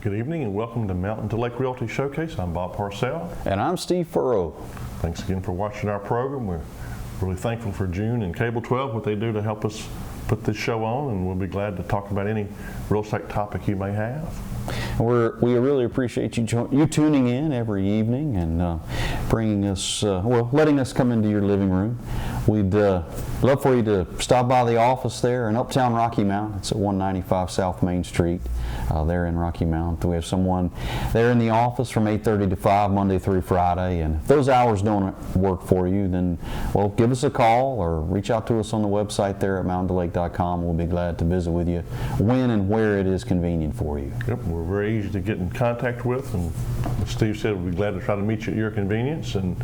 Good evening and welcome to Mountain to Lake Realty Showcase. I'm Bob Parcell. And I'm Steve Furrow. Thanks again for watching our program. We're really thankful for June and Cable 12, what they do to help us put this show on, and we'll be glad to talk about any real estate topic you may have. We really appreciate you tuning in every evening and bringing us, letting us come into your living room. We'd love for you to stop by the office there in Uptown Rocky Mount. It's at 195 South Main Street there in Rocky Mount. We have someone there in the office from 8:30 to 5 Monday through Friday, and if those hours don't work for you, then give us a call or reach out to us on the website there at mountaintolakerealty.com. We'll be glad to visit with you when and where it is convenient for you. Yep, we're very easy to get in contact with, and as Steve said, we'll be glad to try to meet you at your convenience and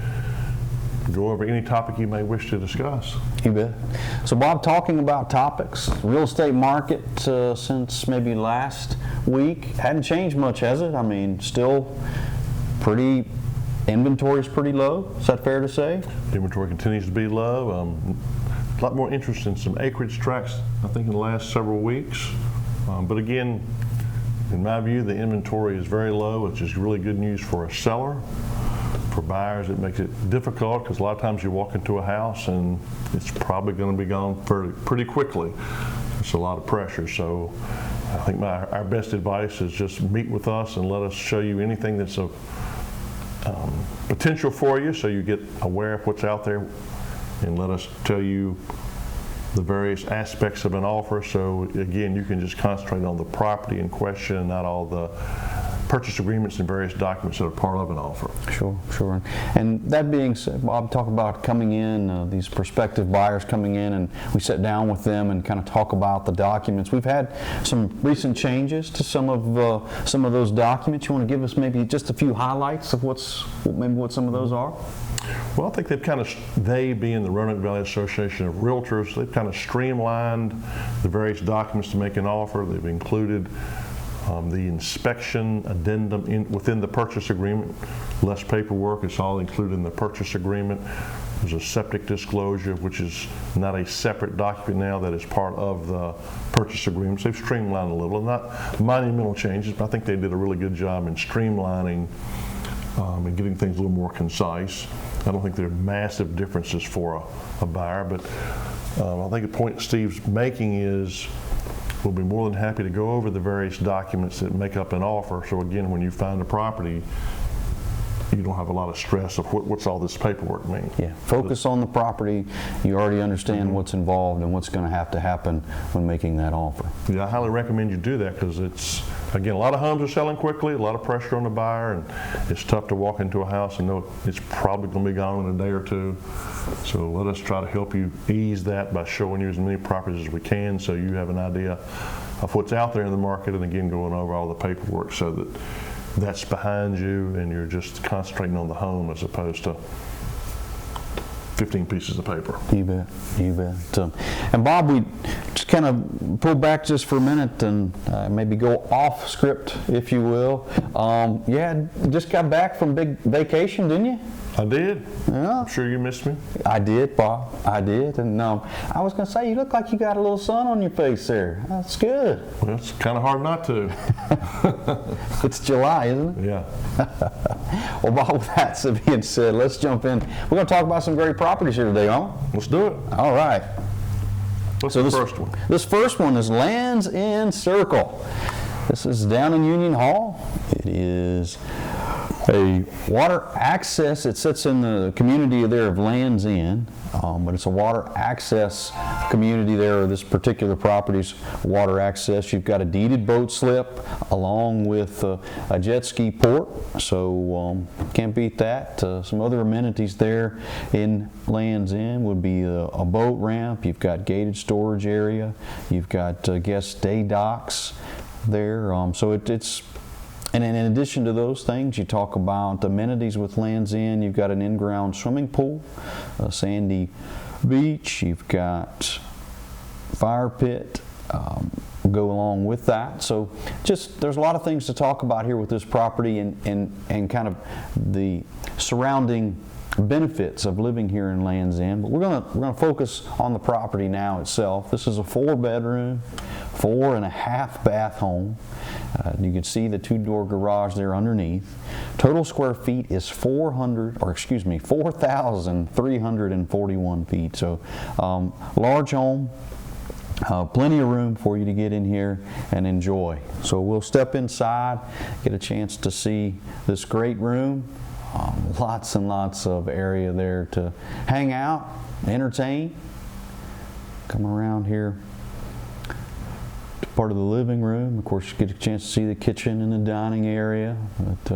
go over any topic you may wish to discuss. You bet. So Bob, talking about topics, real estate market since maybe last week hadn't changed much, has it? I mean, still inventory's pretty low. Is that fair to say? Inventory continues to be low. A lot more interest in some acreage tracts, I think, in the last several weeks. But again, in my view, the inventory is very low, which is really good news for a seller. For buyers, it makes it difficult because a lot of times you walk into a house and it's probably going to be gone pretty quickly. It's a lot of pressure. So I think our best advice is just meet with us and let us show you anything that's of potential for you, so you get aware of what's out there, and let us tell you the various aspects of an offer. So again, you can just concentrate on the property in question and not all the purchase agreements and various documents that are part of an offer. Sure. And that being said, Bob, talk about coming in, these prospective buyers coming in, and we sit down with them and kind of talk about the documents. We've had some recent changes to some of those documents. You want to give us maybe just a few highlights of what some of those are? Well, I think they being the Roanoke Valley Association of Realtors, they've kind of streamlined the various documents to make an offer. They've included the inspection addendum within the purchase agreement, less paperwork. It's all included in the purchase agreement. There's a septic disclosure, which is not a separate document now, that is part of the purchase agreement. So they've streamlined a little, not monumental changes, but I think they did a really good job in streamlining and getting things a little more concise. I don't think there are massive differences for a buyer, but I think the point Steve's making is we'll be more than happy to go over the various documents that make up an offer. So again, when you find a property, you don't have a lot of stress of what's all this paperwork mean. Yeah, focus on the property. You already understand what's involved and what's going to have to happen when making that offer. Yeah, I highly recommend you do that, because it's, again, a lot of homes are selling quickly, a lot of pressure on the buyer, and it's tough to walk into a house and know it's probably going to be gone in a day or two. So let us try to help you ease that by showing you as many properties as we can, so you have an idea of what's out there in the market, and again, going over all the paperwork so that that's behind you and you're just concentrating on the home as opposed to 15 pieces of paper. You bet. And Bob, we just kind of pull back just for a minute and maybe go off script, if you will. Just got back from big vacation, didn't you? I did. Yeah. I'm sure you missed me. I did, Bob. I did. And I was going to say, you look like you got a little sun on your face there. That's good. Well, it's kind of hard not to. It's July, isn't it? Yeah. Well, Bob, with that being said, let's jump in. We're going to talk about some great properties here today, huh? Let's do it. All right. What's the first one? This first one is Lands End Circle. This is down in Union Hall. It is a water access. It sits in the community there of Lands End, but it's a water access community there. This particular property's water access. You've got a deeded boat slip along with a jet ski port, so can't beat that. Some other amenities there in Lands End would be a boat ramp. You've got gated storage area. You've got guest day docks there. And in addition to those things, you talk about amenities with Lands End. You've got an in-ground swimming pool, a sandy beach. You've got fire pit go along with that. So just there's a lot of things to talk about here with this property and kind of the surrounding benefits of living here in Lands End. But we're gonna focus on the property now itself. This is a 4-bedroom, 4.5 bath home. You can see the two-door garage there underneath. Total square feet is 4,341 feet. So large home, plenty of room for you to get in here and enjoy. So we'll step inside, get a chance to see this great room. Lots and lots of area there to hang out, entertain. Come around here to part of the living room. Of course, you get a chance to see the kitchen and the dining area. But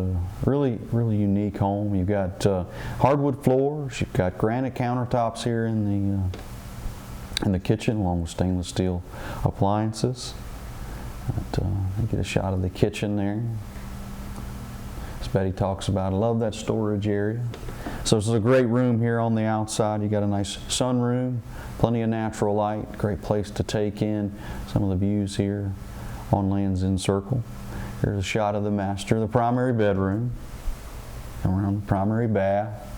really unique home. You've got hardwood floors. You've got granite countertops here in the kitchen, along with stainless steel appliances. But, get a shot of the kitchen there. As Betty talks about, I love that storage area. So this is a great room here on the outside. You got a nice sunroom, plenty of natural light, great place to take in some of the views here on Land's End Circle. Here's a shot of the master, the primary bedroom, around the primary bath.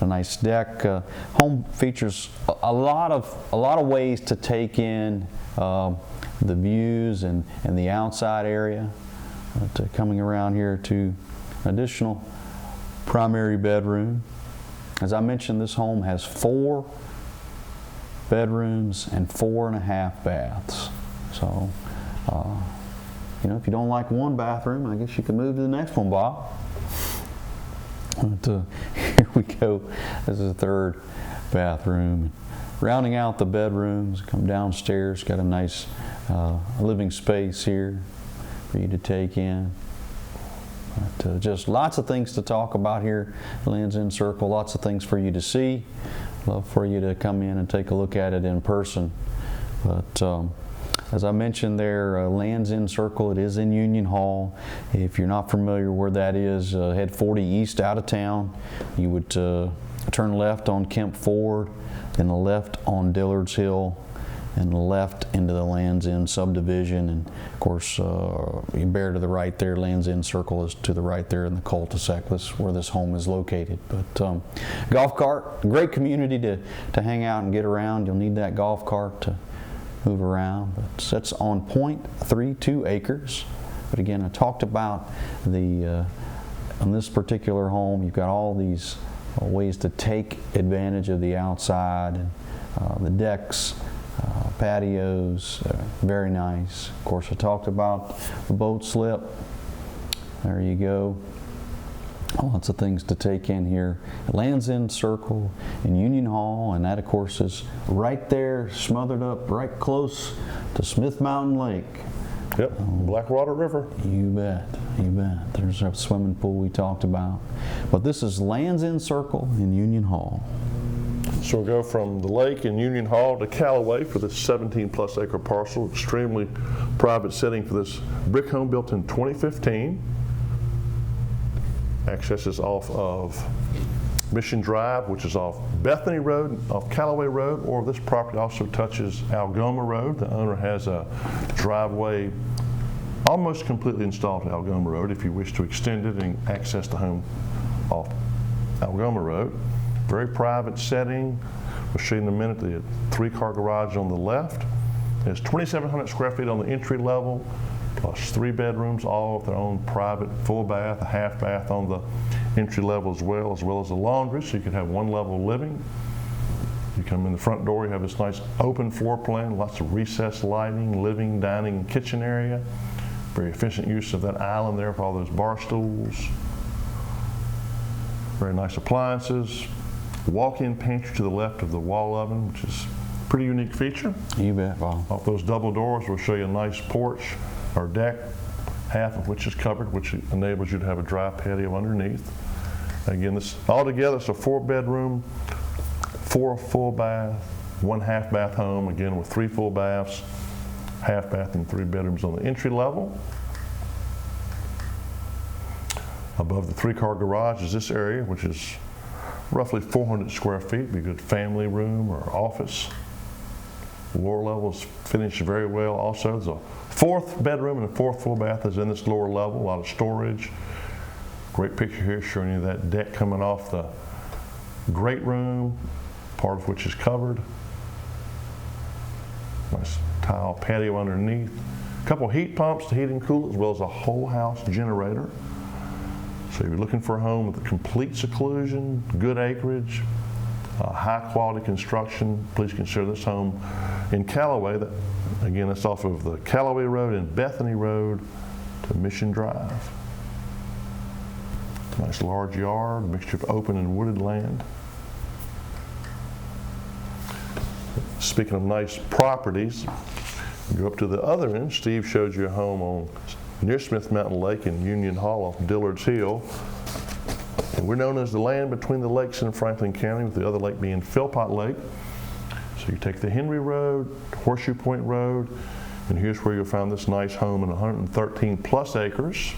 A nice deck. Home features a lot of ways to take in the views and the outside area. Coming around here to additional primary bedroom. As I mentioned, this home has 4 bedrooms and 4.5 baths. So, if you don't like one bathroom, I guess you can move to the next one, Bob. But, here we go. This is the 3rd bathroom. Rounding out the bedrooms, come downstairs, got a nice living space here for you to take in. But, just lots of things to talk about here at Land's End Circle, lots of things for you to see. Love for you to come in and take a look at it in person. But as I mentioned there, Land's End Circle, it is in Union Hall. If you're not familiar where that is, head 40 east out of town. You would turn left on Kemp Ford, then the left on Dillard's Hill, and the left into the Land's End subdivision. And of course, you bear to the right there. Land's End Circle is to the right there in the cul-de-sac. This where this home is located. But golf cart, great community to hang out and get around. You'll need that golf cart to move around. But it sits on 0.32 acres. But again, I talked about on this particular home, you've got all these ways to take advantage of the outside and the decks. Patios, very nice. Of course, I talked about the boat slip. There you go. Lots of things to take in here. Land's End Circle in Union Hall, and that, of course, is right there, smothered up, right close to Smith Mountain Lake. Yep, Blackwater River. You bet, you bet. There's our swimming pool we talked about. But this is Land's End Circle in Union Hall. So we'll go from the lake in Union Hall to Callaway for this 17-plus acre parcel. Extremely private setting for this brick home built in 2015. Access is off of Mission Drive, which is off Bethany Road, off Callaway Road, or this property also touches Algoma Road. The owner has a driveway almost completely installed to Algoma Road if you wish to extend it and access the home off Algoma Road. Very private setting. We'll show you in a minute the 3-car garage on the left. There's 2,700 square feet on the entry level, plus 3 bedrooms, all with their own private full bath, a half bath on the entry level as well as a laundry, so you could have one level of living. You come in the front door, you have this nice open floor plan, lots of recessed lighting, living, dining, and kitchen area. Very efficient use of that island there for all those bar stools. Very nice appliances. Walk-in pantry to the left of the wall oven, which is a pretty unique feature. You bet, Bob. Off those double doors, we'll show you a nice porch or deck, half of which is covered, which enables you to have a dry patio underneath. Again, this altogether it's a 4-bedroom, 4 full bath, 1 half bath home, again with 3 full baths, half bath and 3 bedrooms on the entry level. Above the 3-car garage is this area, which is roughly 400 square feet, be a good family room or office. The lower level is finished very well also. There's a 4th bedroom and a 4th full bath is in this lower level, a lot of storage. Great picture here showing you that deck coming off the great room, part of which is covered. Nice tile patio underneath. A couple heat pumps to heat and cool, as well as a whole house generator. So if you're looking for a home with a complete seclusion, good acreage, high quality construction, please consider this home in Callaway. Again, that's off of the Callaway Road and Bethany Road to Mission Drive. Nice large yard, mixture of open and wooded land. Speaking of nice properties, go up to the other end. Steve showed you a home near Smith Mountain Lake in Union Hall off Dillard's Hill. And we're known as the land between the lakes in Franklin County, with the other lake being Philpott Lake. So you take the Henry Road, Horseshoe Point Road, and here's where you'll find this nice home in 113 plus acres.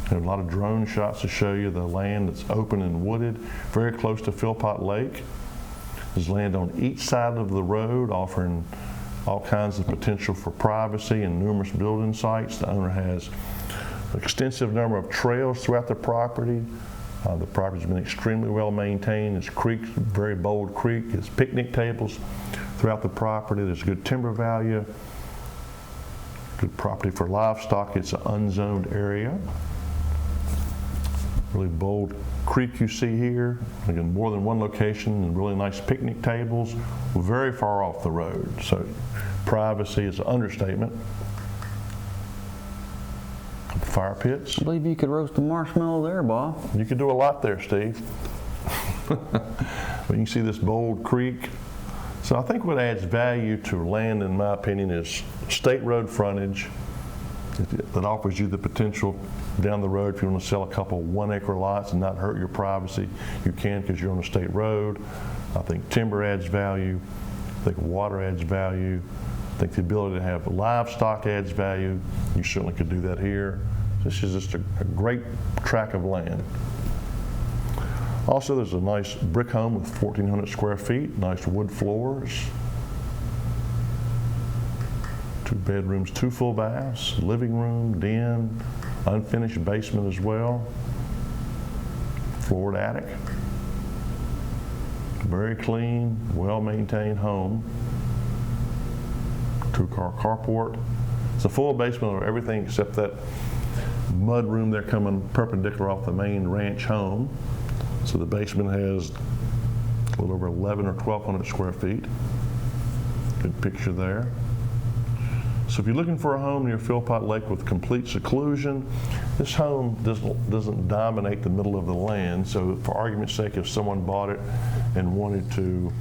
And a lot of drone shots to show you the land that's open and wooded, very close to Philpott Lake. There's land on each side of the road, offering all kinds of potential for privacy and numerous building sites. The owner has an extensive number of trails throughout the property. The property's been extremely well maintained. There's creeks, very bold creek. There's picnic tables throughout the property. There's good timber value, good property for livestock. It's an unzoned area. Really bold creek you see here. Again, more than one location and really nice picnic tables. Very far off the road, so privacy is an understatement. Fire pits. I believe you could roast a marshmallow there, Bob. You could do a lot there, Steve. But you can see this bold creek. So I think what adds value to land, in my opinion, is state road frontage that offers you the potential down the road. If you want to sell a couple 1 acre lots and not hurt your privacy, you can, because you're on a state road. I think timber adds value. I think water adds value. I think the ability to have livestock adds value. You certainly could do that here. This is just a great tract of land. Also, there's a nice brick home with 1,400 square feet, nice wood floors, 2 bedrooms, 2 full baths, living room, den, unfinished basement as well, floored attic. Very clean, well-maintained home. 2-car carport. It's a full basement of everything except that mud room there coming perpendicular off the main ranch home. So the basement has a little over 1,100 or 1,200 square feet. Good picture there. So if you're looking for a home near Philpott Lake with complete seclusion, this home doesn't dominate the middle of the land. So for argument's sake, if someone bought it and wanted to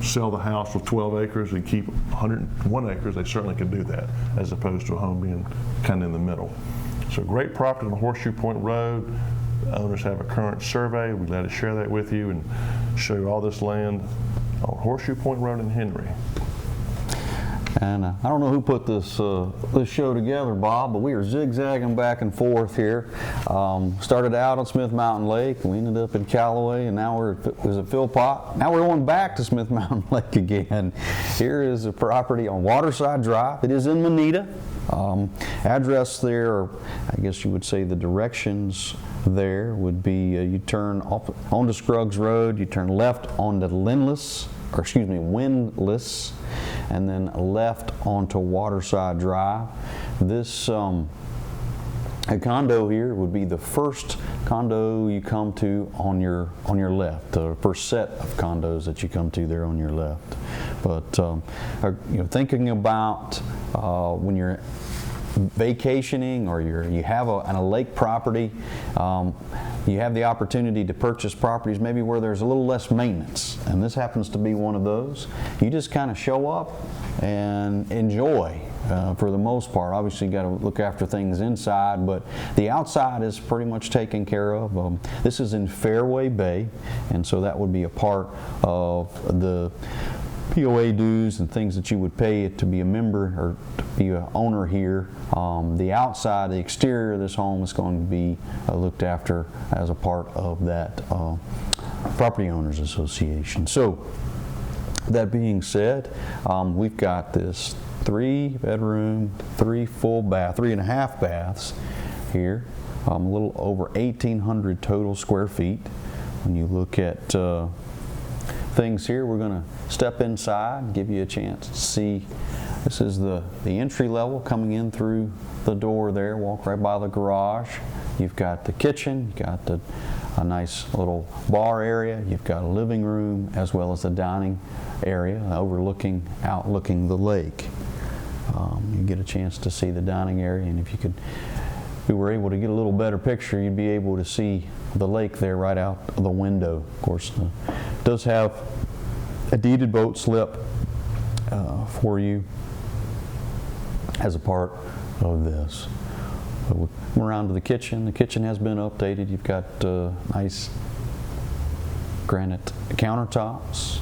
sell the house with 12 acres and keep 101 acres, they certainly could do that, as opposed to a home being kind of in the middle. So great property on the Horseshoe Point Road. The owners have a current survey. We're glad to share that with you and show you all this land on Horseshoe Point Road in Henry. And I don't know who put this show together, Bob, but we are zigzagging back and forth here. Started out on Smith Mountain Lake, we ended up in Callaway, and now we're at Philpott. Now we're going back to Smith Mountain Lake again. Here is a property on Waterside Drive. It is in Moneta. Address there, or I guess you would say the directions there would be you turn off onto Scruggs Road, you turn left onto Windlass, and then left onto Waterside Drive. This a condo here would be the first condo you come to on your left, the first set of condos that you come to there on your left. But thinking about when you're vacationing or you have a lake property, you have the opportunity to purchase properties maybe where there's a little less maintenance, and this happens to be one of those. You just kind of show up and enjoy for the most part. Obviously you got to look after things inside, but the outside is pretty much taken care of. This is in Fairway Bay, and so that would be a part of the POA dues and things that you would pay to be a member or to be an owner here. The outside, the exterior of this home is going to be looked after as a part of that Property Owners Association. So that being said, we've got this 3-bedroom, 3.5 baths here, a little over 1,800 total square feet. When you look at things here, we're going to step inside and give you a chance to see This is the entry level coming in through the door there. Walk right by the garage. You've got the kitchen, you've got a nice little bar area, you've got a living room as well as a dining area overlooking the lake. You get a chance to see the dining area, and if we were able to get a little better picture, you'd be able to see the lake there right out the window. Of course, it does have a deeded boat slip for you as a part of this. We'll come around to the kitchen. The kitchen has been updated. You've got nice granite countertops.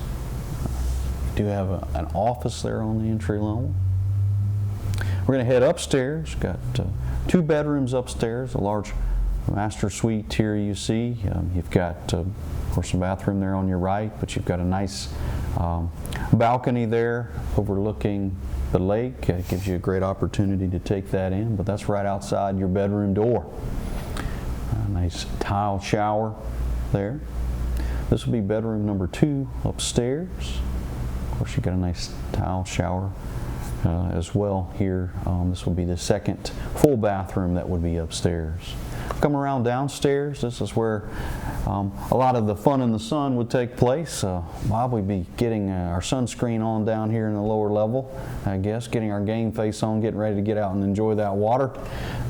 You do have an office there on the entry level. We're going to head upstairs. Got 2 bedrooms upstairs, a large master suite here you see. You've got, of course, a bathroom there on your right, but you've got a nice balcony there overlooking the lake. It gives you a great opportunity to take that in, but that's right outside your bedroom door. A nice tile shower there. This will be bedroom number 2 upstairs. Of course, you've got a nice tile shower as well here. This will be the second full bathroom that would be upstairs. Come around downstairs. This is where a lot of the fun in the sun would take place. Bob, we'd be getting our sunscreen on down here in the lower level, I guess, getting our game face on, getting ready to get out and enjoy that water.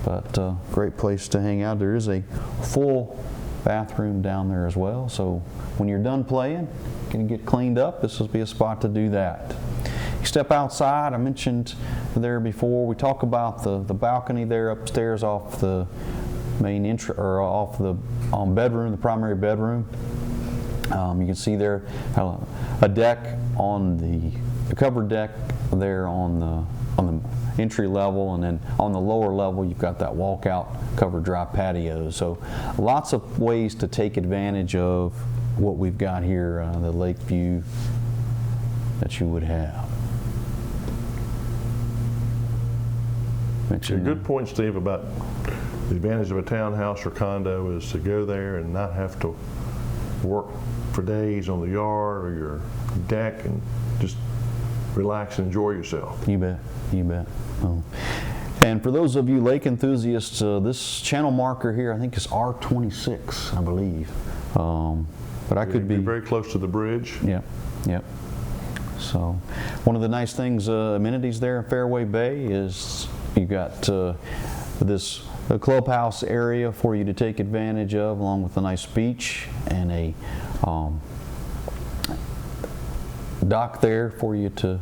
But great place to hang out. There is a full bathroom down there as well. So when you're done playing, going to get cleaned up, this will be a spot to do that. You step outside, I mentioned there before, we talk about the balcony there upstairs off the main entry, or off the bedroom, the primary bedroom. You can see there a deck on the covered deck there on the entry level, and then on the lower level you've got that walkout covered dry patio. So lots of ways to take advantage of what we've got here, the lake view that you would have. A good point, Steve, about the advantage of a townhouse or condo is to go there and not have to work for days on the yard or your deck, and just relax and enjoy yourself. You bet, you bet. Oh. And for those of you lake enthusiasts, this channel marker here, I think is R26, I believe. But I could be very close to the bridge. Yep, yep. So one of the nice things, amenities there in Fairway Bay is you got this clubhouse area for you to take advantage of, along with a nice beach and a dock there for you to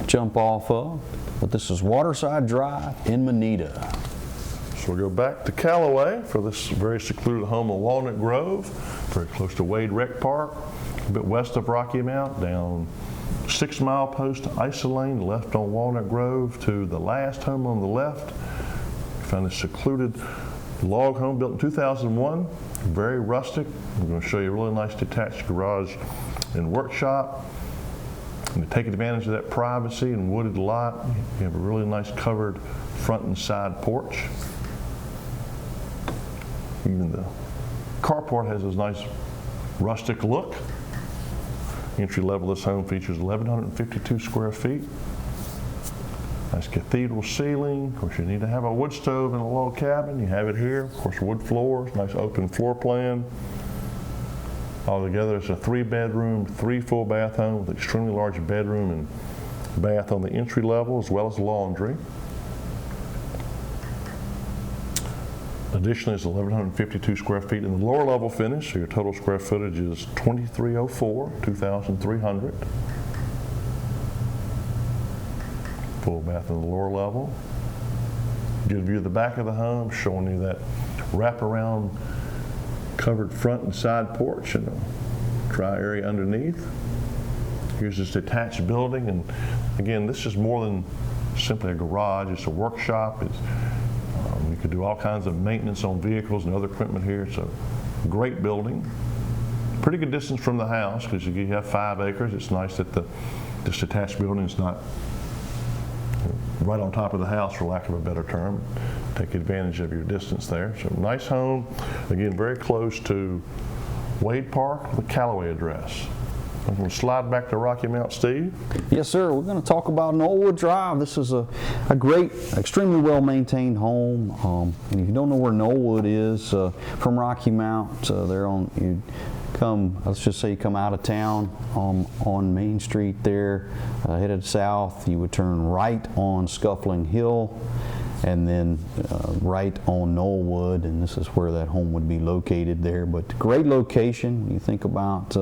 jump off of. But this is Waterside Drive in Moneta. So we'll go back to Callaway for this very secluded home in Walnut Grove, very close to Wade Rec Park, a bit west of Rocky Mount, down 6 Mile Post to Isolane, left on Walnut Grove to the last home on the left. We found this secluded log home built in 2001, very rustic. I'm going to show you a really nice detached garage and workshop. And to take advantage of that privacy and wooded lot, you have a really nice covered front and side porch. Even the carport has this nice rustic look. Entry level, this home features 1,152 square feet. Nice cathedral ceiling. Of course, you need to have a wood stove in a log cabin. You have it here. Of course, wood floors, nice open floor plan. Altogether, it's a 3-bedroom, 3 full bath home with extremely large bedroom and bath on the entry level, as well as laundry. Additionally, it's 1,152 square feet in the lower level finish, so your total square footage is 2,304, 2,300. Full bath in the lower level. Good view of the back of the home, showing you that wraparound covered front and side porch and a dry area underneath. Here's this detached building, and again, this is more than simply a garage. It's a workshop. You could do all kinds of maintenance on vehicles and other equipment here. It's a great building. Pretty good distance from the house, because you have 5 acres. It's nice that this detached building is not right on top of the house, for lack of a better term. Take advantage of your distance there. So nice home. Again, very close to Wade Park, the Callaway address. I'm going to slide back to Rocky Mount, Steve. Yes, sir. We're going to talk about Knollwood Drive. This is a great, extremely well-maintained home. And if you don't know where Knollwood is, from Rocky Mount, they're on, you come, let's just say you come out of town on Main Street there, headed south, you would turn right on Scuffling Hill, and then right on Knollwood, and this is where that home would be located there. But great location. You think about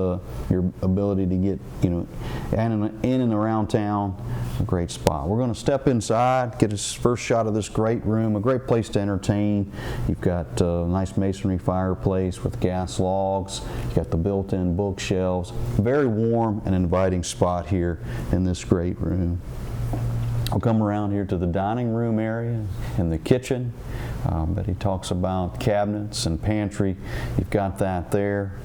your ability to get, in and around town. A great spot. We're going to step inside, get a first shot of this great room. A great place to entertain. You've got a nice masonry fireplace with gas logs. You've got the built-in bookshelves. Very warm and inviting spot here in this great room. I'll come around here to the dining room area and the kitchen. But he talks about cabinets and pantry. You've got that there.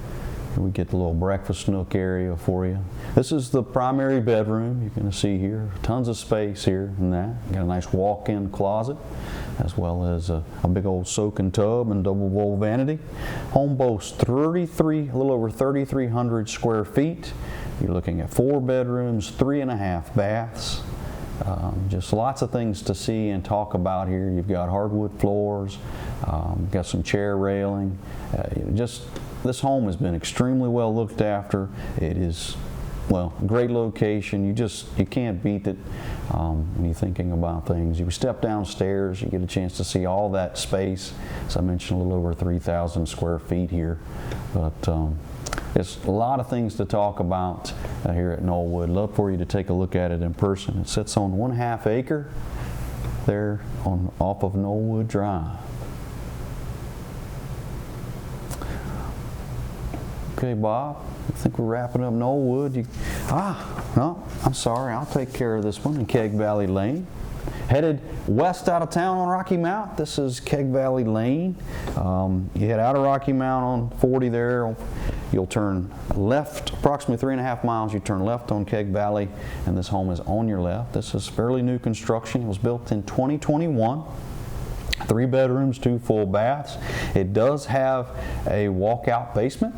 Here we get the little breakfast nook area for you. This is the primary bedroom. You're going to see here tons of space here in that. You got a nice walk-in closet, as well as a big old soaking tub and double bowl vanity. Home boasts a little over 3,300 square feet. You're looking at 4 bedrooms, 3.5 baths. Just lots of things to see and talk about here. You've got hardwood floors, got some chair railing. This home has been extremely well looked after. It is, well, great location. You can't beat it when you're thinking about things. You step downstairs, you get a chance to see all that space. As I mentioned, a little over 3,000 square feet here. But there's a lot of things to talk about here at Knollwood. Love for you to take a look at it in person. It sits on 1/2 acre there off of Knollwood Drive. Okay, Bob, I think we're wrapping up Knollwood. No, I'm sorry. I'll take care of this one in Keg Valley Lane. Headed west out of town on Rocky Mount. This is Keg Valley Lane. You head out of Rocky Mount on 40 there. You'll turn left approximately 3.5 miles. You turn left on Keg Valley, and this home is on your left. This is fairly new construction. It was built in 2021. 3 bedrooms, 2 full baths. It does have a walkout basement.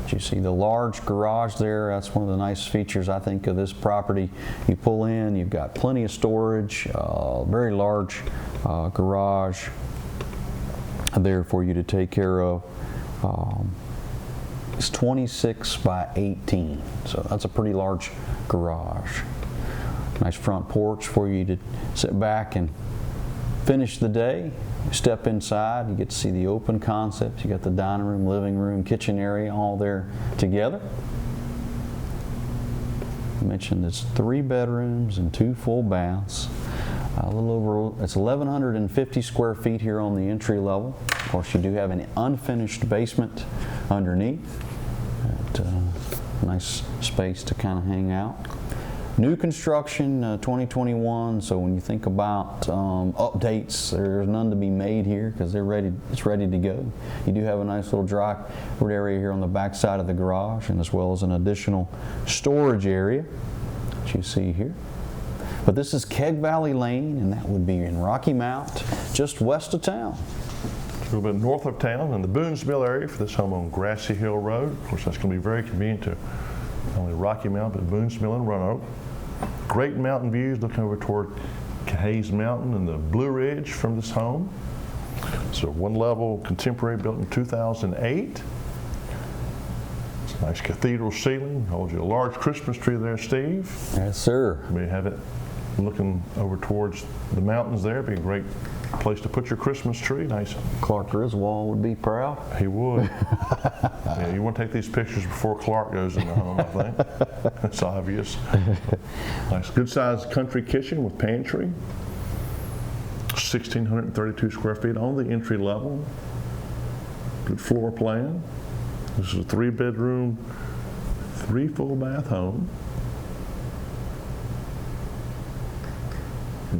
You see the large garage there. That's one of the nice features, I think, of this property. You pull in, you've got plenty of storage, very large garage there for you to take care of. It's 26 by 18, so that's a pretty large garage. Nice front porch for you to sit back and finish the day. You step inside, you get to see the open concept. You got the dining room, living room, kitchen area all there together. I mentioned it's 3 bedrooms and 2 full baths. A little over, it's 1,150 square feet here on the entry level. Of course, you do have an unfinished basement underneath. Nice space to kind of hang out. New construction, 2021. So when you think about updates, there's none to be made here because it's ready to go. You do have a nice little dry wood area here on the back side of the garage, and as well as an additional storage area that you see here. But this is Keg Valley Lane, and that would be in Rocky Mount, just west of town. A little bit north of town in the Boones Mill area for this home on Grassy Hill Road. Of course, that's going to be very convenient to not only Rocky Mount, but Boones Mill and Roanoke. Great mountain views looking over toward Hayes Mountain and the Blue Ridge from this home. So 1 level, contemporary, built in 2008. It's a nice cathedral ceiling. Holds you a large Christmas tree there, Steve. Yes, sir. We have it looking over towards the mountains there. Be a great place to put your Christmas tree. Nice. Clark Griswold would be proud. He would. Yeah, you want to take these pictures before Clark goes in the home, I think. That's obvious. Nice, good-sized country kitchen with pantry. 1,632 square feet on the entry level. Good floor plan. This is a 3-bedroom, 3 full bath home.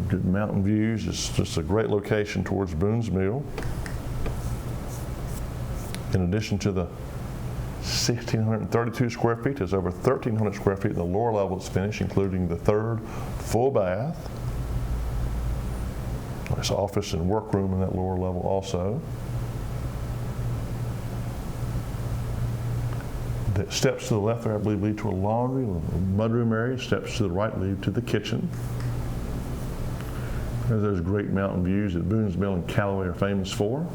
Good mountain views. It's just a great location towards Boone's Mill. In addition to the 1,632 square feet, there's over 1,300 square feet in the lower level that's finished, including the 3rd full bath. Nice office and workroom in that lower level also. The steps to the left there, I believe, lead to a laundry, a mudroom area. Steps to the right lead to the kitchen. There's those great mountain views that Boone's Mill and Callaway are famous for.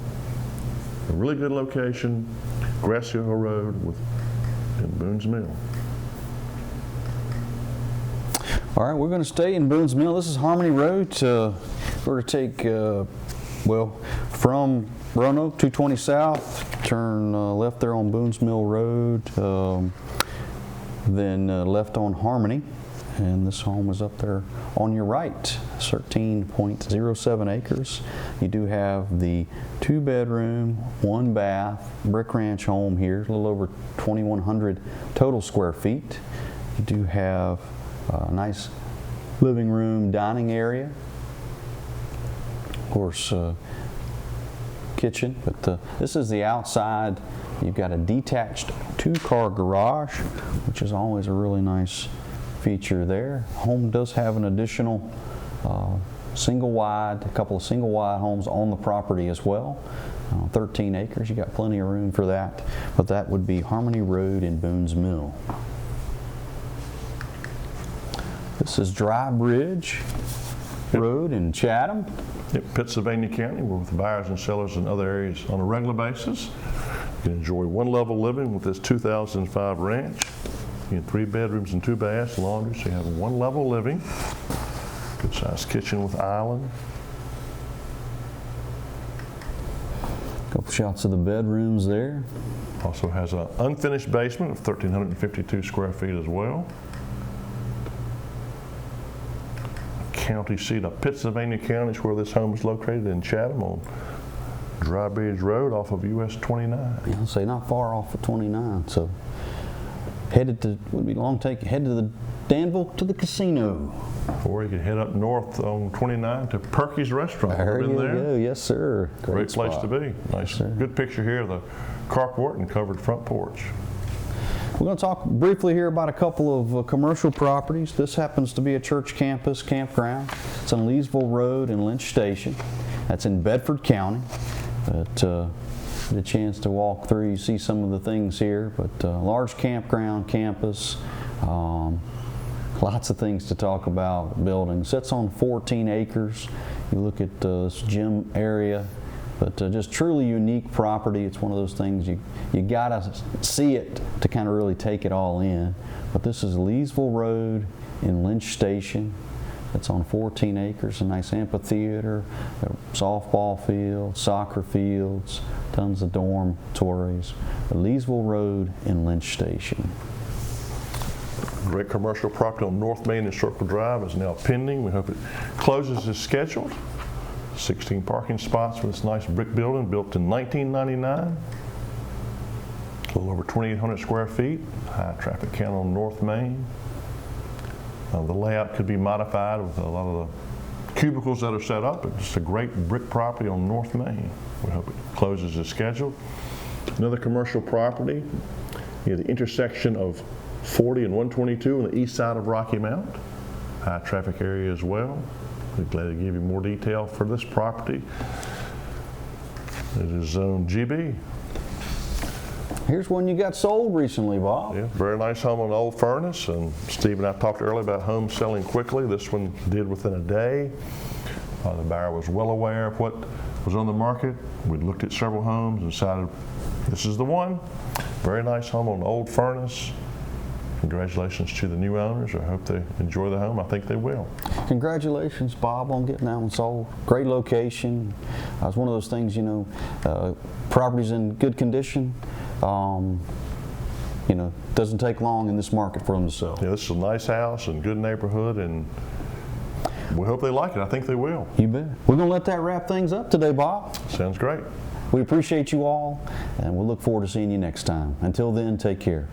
A really good location, Grassy Hill Road in Boone's Mill. All right, we're going to stay in Boone's Mill. This is Harmony Road. We're going to take, from Roanoke, 220 South, turn left there on Boone's Mill Road, then left on Harmony. And this home is up there on your right, 13.07 acres. You do have the 2-bedroom, 1-bath brick ranch home here, a little over 2,100 total square feet. You do have a nice living room, dining area. Of course, kitchen, but this is the outside. You've got a detached 2-car garage, which is always a really nice feature there. Home does have an additional a couple of single wide homes on the property as well. 13 acres, you got plenty of room for that. But that would be Harmony Road in Boone's Mill. This is Dry Bridge Road in Chatham. Yep, Pittsylvania County. We're with buyers and sellers in other areas on a regular basis. You can enjoy one-level living with this 2005 ranch. You have 3 bedrooms and 2 baths, laundry, so you have one-level living. Good sized kitchen with island. Couple shots of the bedrooms there. Also has an unfinished basement of 1,352 square feet as well. County seat of Pittsylvania County is where this home is located, in Chatham on Dry Bridge Road off of US 29. Yeah, I'll say not far off of 29, so headed to, would be long take, head to the Danville to the casino. Or you could head up north on 29 to Perky's Restaurant. There you go, yes sir. Great place to be. Nice, yes, good picture here of the carport and covered front porch. We're going to talk briefly here about a couple of commercial properties. This happens to be a church campus campground. It's on Leesville Road in Lynch Station. That's in Bedford County. But get a chance to walk through, you see some of the things here. But large campground campus. Lots of things to talk about. Building sits on 14 acres. You look at this gym area. But just truly unique property. It's one of those things you gotta see it to kind of really take it all in. But this is Leesville Road in Lynch Station. It's on 14 acres, a nice amphitheater, a softball field, soccer fields, tons of dormitories. Leesville Road in Lynch Station. Great commercial property on North Main and Circle Drive is now pending. We hope it closes as scheduled. 16 parking spots for this nice brick building built in 1999. A little over 2,800 square feet. High traffic count on North Main. The layout could be modified with a lot of the cubicles that are set up. It's just a great brick property on North Main. We hope it closes as scheduled. Another commercial property near the intersection of 40 and 122 on the east side of Rocky Mount. High traffic area as well. We're glad to give you more detail for this property. It is Zone GB. Here's one you got sold recently, Bob. Yeah, very nice home on Old Furnace. And Steve and I talked earlier about homes selling quickly. This one did within a day. The buyer was well aware of what was on the market. We looked at several homes and decided this is the one. Very nice home on Old Furnace. Congratulations to the new owners. I hope they enjoy the home. I think they will. Congratulations, Bob, on getting that one sold. Great location. It's one of those things, you know, property's in good condition. You know, doesn't take long in this market for them to sell. Yeah, this is a nice house and good neighborhood, and we hope they like it. I think they will. You bet. We're going to let that wrap things up today, Bob. Sounds great. We appreciate you all, and we'll look forward to seeing you next time. Until then, take care.